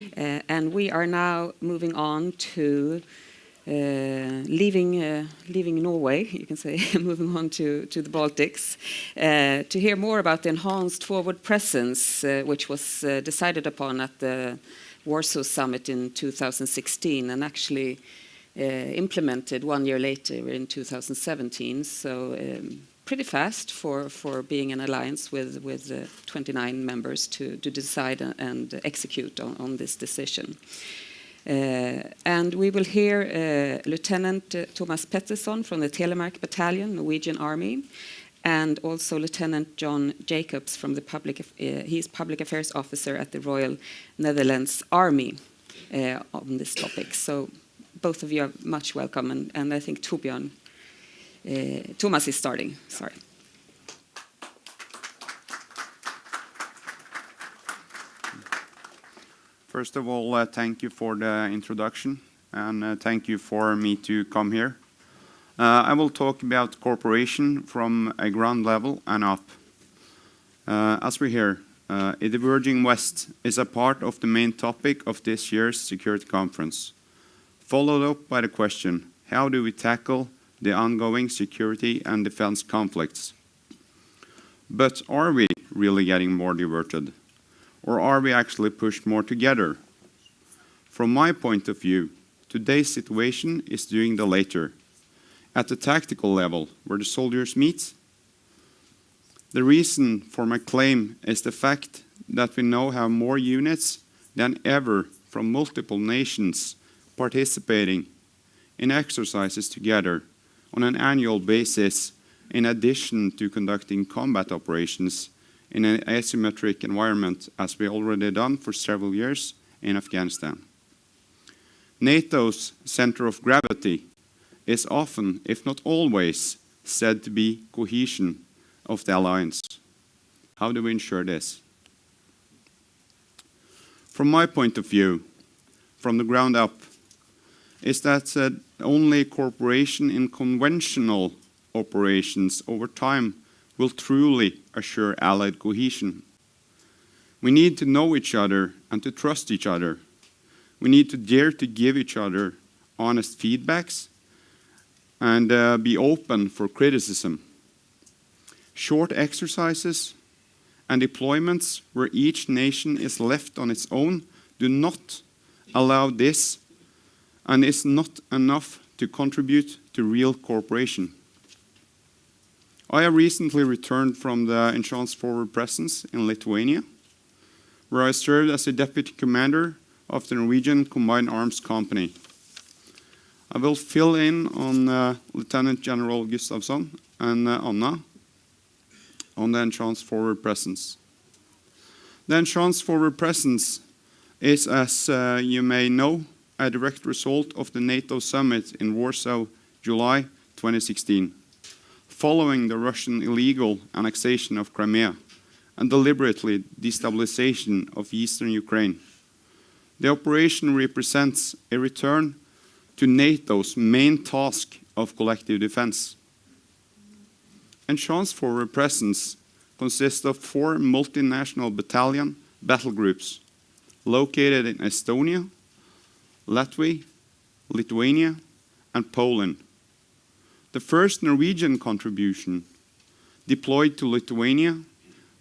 And we are now moving on to leaving Norway, you can say, moving on to the Baltics, to hear more about the enhanced forward presence, which was decided upon at the Warsaw Summit in 2016 and actually implemented 1 year later in 2017. So pretty fast for being an alliance with 29 members to decide and execute on this decision. And we will hear Lieutenant Thomas Pettersen from the Telemark Battalion, Norwegian Army, and also Lieutenant John Jacobs from the he's Public Affairs Officer at the Royal Netherlands Army on this topic. So both of you are much welcome, and I think Thomas is starting. Sorry. First of all, thank you for the introduction, and thank you for me to come here. I will talk about cooperation from a ground level and up. As we hear, a diverging West is a part of the main topic of this year's security conference, followed up by the question, how do we tackle the ongoing security and defense conflicts? But are we really getting more diverted? Or are we actually pushed more together? From my point of view, today's situation is doing the latter. At the tactical level, where the soldiers meet, the reason for my claim is the fact that we now have more units than ever from multiple nations participating in exercises together on an annual basis, in addition to conducting combat operations in an asymmetric environment, as we already done for several years in Afghanistan. NATO's center of gravity is often, if not always, said to be cohesion of the alliance. How do we ensure this? From my point of view, from the ground up, is that only cooperation in conventional operations over time will truly assure allied cohesion. We need to know each other and to trust each other. We need to dare to give each other honest feedbacks and be open for criticism. Short exercises and deployments where each nation is left on its own do not allow this, and is not enough to contribute to real cooperation. I have recently returned from the enhanced forward presence in Lithuania, where I served as the deputy commander of the Norwegian Combined Arms Company. I will fill in on Lieutenant General Gustavsson and Anna on the enhanced forward presence. The enhanced forward presence is, as you may know, a direct result of the NATO summit in Warsaw, July 2016. Following the Russian illegal annexation of Crimea and deliberately destabilization of eastern Ukraine. The operation represents a return to NATO's main task of collective defense. Enhanced forward presence consists of 4 multinational battalion battle groups located in Estonia, Latvia, Lithuania, and Poland. The first Norwegian contribution deployed to Lithuania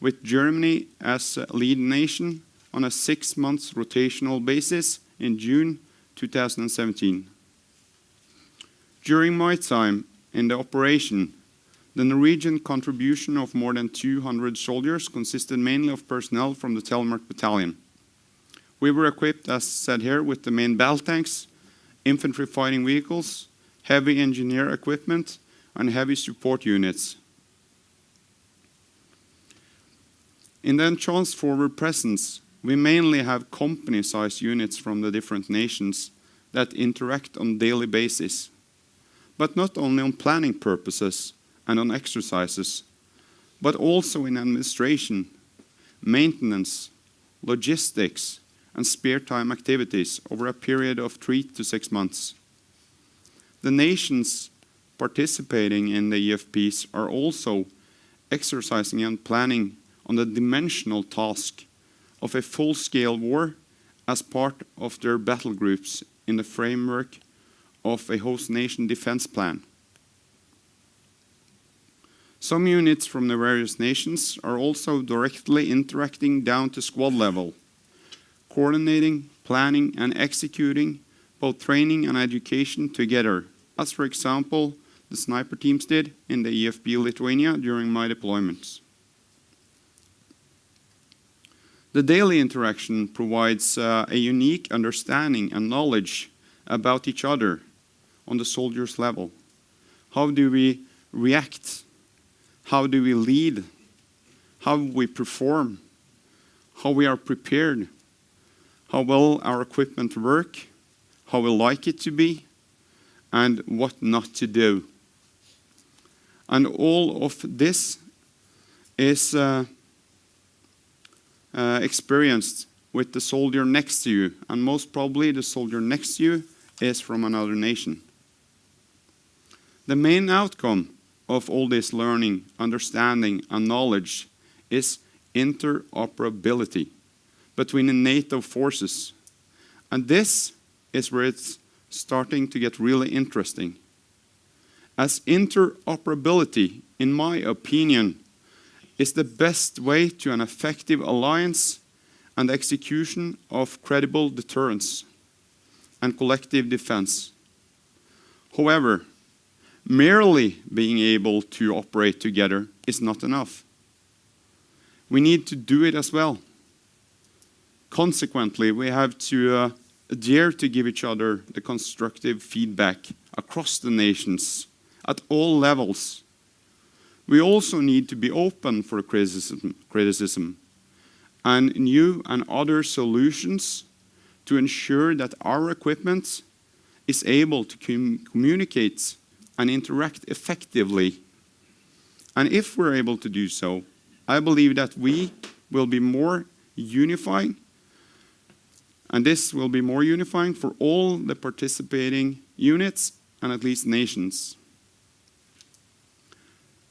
with Germany as lead nation on a 6-month rotational basis in June 2017. During my time in the operation, the Norwegian contribution of more than 200 soldiers consisted mainly of personnel from the Telemark Battalion. We were equipped, as said here, with the main battle tanks, infantry fighting vehicles, heavy engineer equipment, and heavy support units. In the enhanced forward presence, we mainly have company-sized units from the different nations that interact on a daily basis, but not only on planning purposes and on exercises, but also in administration, maintenance, logistics, and spare time activities over a period of 3 to 6 months. The nations participating in the EFPs are also exercising and planning on the dimensional task of a full-scale war as part of their battle groups in the framework of a host nation defense plan. Some units from the various nations are also directly interacting down to squad level, coordinating, planning, and executing both training and education together, as for example, the sniper teams did in the EFB Lithuania during my deployments. The daily interaction provides a unique understanding and knowledge about each other on the soldiers' level. How do we react? How do we lead? How we perform? How we are prepared? How well our equipment work? How we like it to be? And what not to do. And all of this is experienced with the soldier next to you, and most probably the soldier next to you is from another nation. The main outcome of all this learning, understanding, and knowledge is interoperability between the NATO forces. And this is where it's starting to get really interesting. As interoperability, in my opinion, is the best way to an effective alliance and execution of credible deterrence and collective defense. However, merely being able to operate together is not enough. We need to do it as well. Consequently, we have to dare to give each other the constructive feedback across the nations at all levels. We also need to be open for criticism and new and other solutions to ensure that our equipment is able to communicate and interact effectively. And if we're able to do so, I believe that we will be more unifying, and this will be more unifying for all the participating units and at least nations.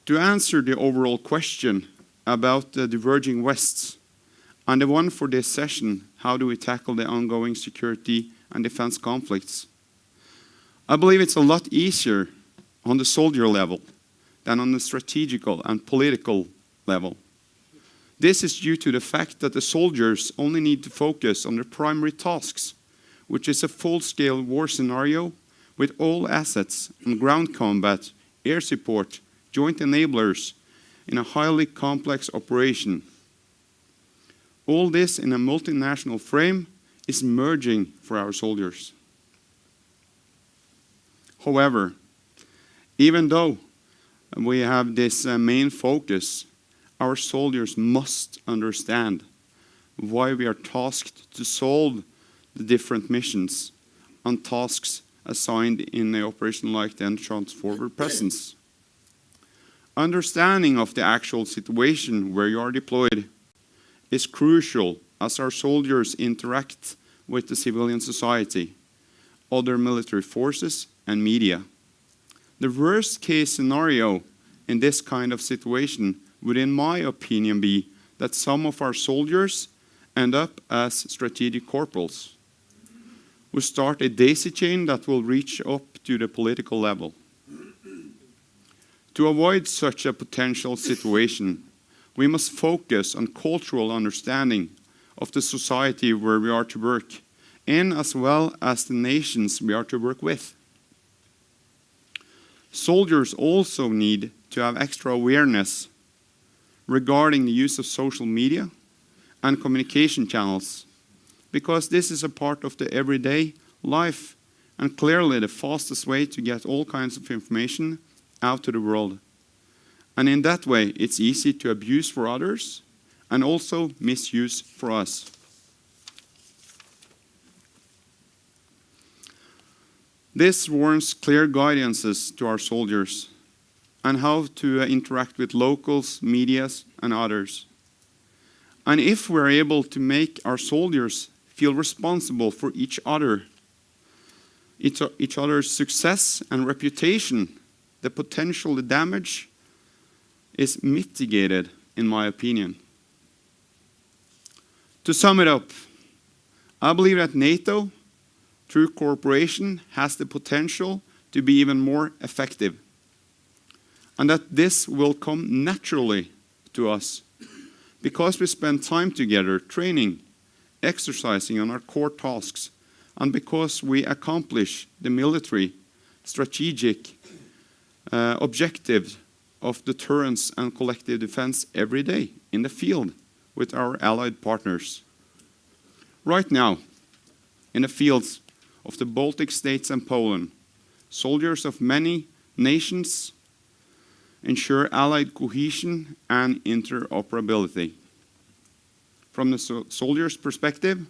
To answer the overall question about the diverging Wests, and the one for this session, how do we tackle the ongoing security and defense conflicts? I believe it's a lot easier on the soldier level than on the strategical and political level. This is due to the fact that the soldiers only need to focus on their primary tasks, which is a full-scale war scenario with all assets and ground combat, air support, joint enablers in a highly complex operation. All this in a multinational frame is merging for our soldiers. However, even though we have this main focus, our soldiers must understand why we are tasked to solve the different missions and tasks assigned in an operation like the Entrance Forward Presence. Understanding of the actual situation where you are deployed is crucial as our soldiers interact with the civilian society, other military forces, and media. The worst case scenario in this kind of situation would, in my opinion, be that some of our soldiers end up as strategic corporals who start a daisy chain that will reach up to the political level. To avoid such a potential situation, we must focus on cultural understanding of the society where we are to work, and as well as the nations we are to work with. Soldiers also need to have extra awareness regarding the use of social media and communication channels, because this is a part of the everyday life and clearly the fastest way to get all kinds of information out to the world. And in that way, it's easy to abuse for others and also misuse for us. This warrants clear guidances to our soldiers and how to interact with locals, medias, and others. And if we're able to make our soldiers feel responsible for each other's success and reputation, the potential damage is mitigated, in my opinion. To sum it up, I believe that NATO, through cooperation, has the potential to be even more effective, and that this will come naturally to us because we spend time together training, exercising on our core tasks, and because we accomplish the military strategic objectives of deterrence and collective defense every day in the field with our allied partners. Right now, in the fields of the Baltic states and Poland, soldiers of many nations ensure allied cohesion and interoperability. From the soldier's perspective,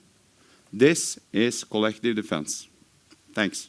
this is collective defense. Thanks.